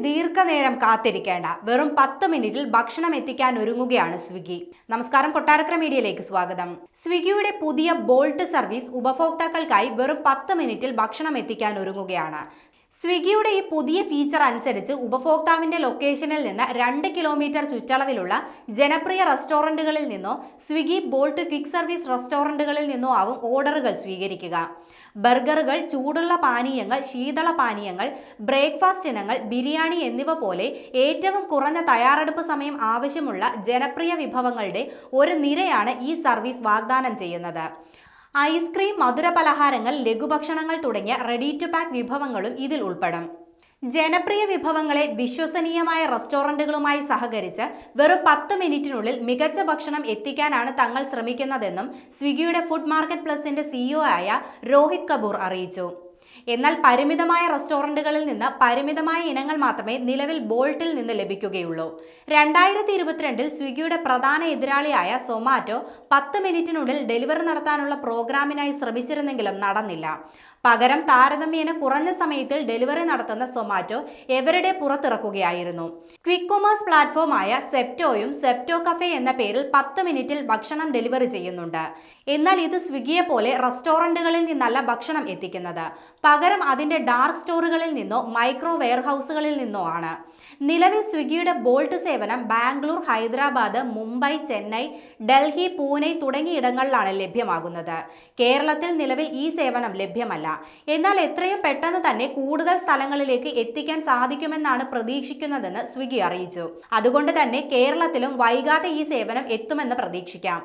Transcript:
ദീർഘനേരം കാത്തിരിക്കേണ്ട വെറും 10 മിനിറ്റിൽ ഭക്ഷണം എത്തിക്കാൻ ഒരുങ്ങുകയാണ് സ്വിഗ്ഗി. നമസ്കാരം, കൊട്ടാരക്കര മീഡിയയിലേക്ക് സ്വാഗതം. സ്വിഗ്ഗിയുടെ പുതിയ ബോൾട്ട് സർവീസ് ഉപഭോക്താക്കൾക്കായി വെറും 10 മിനിറ്റിൽ ഭക്ഷണം എത്തിക്കാൻ ഒരുങ്ങുകയാണ്. സ്വിഗ്ഗിയുടെ ഈ പുതിയ ഫീച്ചർ അനുസരിച്ച് ഉപഭോക്താവിന്റെ ലൊക്കേഷനിൽ നിന്ന് 2 കിലോമീറ്റർ ചുറ്റളവിലുള്ള ജനപ്രിയ റെസ്റ്റോറന്റുകളിൽ നിന്നോ സ്വിഗ്ഗി ബോൾട്ട് ക്വിക്ക് സർവീസ് റെസ്റ്റോറന്റുകളിൽ നിന്നോ ആവും ഓർഡറുകൾ സ്വീകരിക്കുക. ബർഗറുകൾ, ചൂടുള്ള പാനീയങ്ങൾ, ശീതള പാനീയങ്ങൾ, ബ്രേക്ക്ഫാസ്റ്റ് ഇനങ്ങൾ, ബിരിയാണി എന്നിവ പോലെ ഏറ്റവും കുറഞ്ഞ തയ്യാറെടുപ്പ് സമയം ആവശ്യമുള്ള ജനപ്രിയ വിഭവങ്ങളുടെ ഒരു നിരയാണ് ഈ സർവീസ് വാഗ്ദാനം ചെയ്യുന്നത്. ഐസ്ക്രീം, മധുരപലഹാരങ്ങൾ, ലഘുഭക്ഷണങ്ങൾ തുടങ്ങിയ റെഡി ടു പാക്ക് വിഭവങ്ങളും ഇതിൽ ഉൾപ്പെടും. ജനപ്രിയ വിഭവങ്ങളെ വിശ്വസനീയമായ റെസ്റ്റോറന്റുകളുമായി സഹകരിച്ച് വെറും 10 മിനിറ്റിനുള്ളിൽ മികച്ച ഭക്ഷണം എത്തിക്കാനാണ് തങ്ങൾ ശ്രമിക്കുന്നതെന്നും സ്വിഗ്ഗിയുടെ ഫുഡ് മാർക്കറ്റ് പ്ലസിന്റെ CEO ആയ രോഹിത് കപൂർ അറിയിച്ചു. എന്നാൽ പരിമിതമായ റെസ്റ്റോറന്റുകളിൽ നിന്ന് പരിമിതമായ ഇനങ്ങൾ മാത്രമേ നിലവിൽ ബോൾട്ടിൽ നിന്ന് ലഭിക്കുകയുള്ളൂ. 2022 സ്വിഗ്ഗിയുടെ പ്രധാന എതിരാളിയായ സൊമാറ്റോ 10 മിനിറ്റിനുള്ളിൽ ഡെലിവറി നടത്താനുള്ള പ്രോഗ്രാമിനായി ശ്രമിച്ചിരുന്നെങ്കിലും നടന്നില്ല. പകരം താരതമ്യേന കുറഞ്ഞ സമയത്തിൽ ഡെലിവറി നടത്തുന്ന സൊമാറ്റോ എവരിഡേ പുറത്തിറക്കുകയായിരുന്നു. ക്വിക്ക് കൊമേഴ്സ് പ്ലാറ്റ്ഫോമായ സെപ്റ്റോയും സെപ്റ്റോ കഫേ എന്ന പേരിൽ 10 മിനിറ്റിൽ ഭക്ഷണം ഡെലിവറി ചെയ്യുന്നുണ്ട്. എന്നാൽ ഇത് സ്വിഗ്ഗിയെ പോലെ റെസ്റ്റോറന്റുകളിൽ നിന്നല്ല ഭക്ഷണം എത്തിക്കുന്നത്. പകരം അതിന്റെ ഡാർക്ക് സ്റ്റോറുകളിൽ നിന്നോ മൈക്രോ വെയർഹൌസുകളിൽ നിന്നോ ആണ്. നിലവിൽ സ്വിഗ്ഗിയുടെ ബോൾട്ട് സേവനം ബാംഗ്ലൂർ, ഹൈദരാബാദ്, മുംബൈ, ചെന്നൈ, ഡൽഹി, പൂനെ തുടങ്ങിയിടങ്ങളിലാണ് ലഭ്യമാകുന്നത്. കേരളത്തിൽ നിലവിൽ ഈ സേവനം ലഭ്യമല്ല. എന്നാൽ എത്രയും പെട്ടെന്ന് തന്നെ കൂടുതൽ സ്ഥലങ്ങളിലേക്ക് എത്തിക്കാൻ സാധിക്കുമെന്നാണ് പ്രതീക്ഷിക്കുന്നതെന്ന് സ്വിഗ്ഗി അറിയിച്ചു. അതുകൊണ്ട് തന്നെ കേരളത്തിലും വൈകാതെ ഈ സേവനം എത്തുമെന്ന് പ്രതീക്ഷിക്കാം.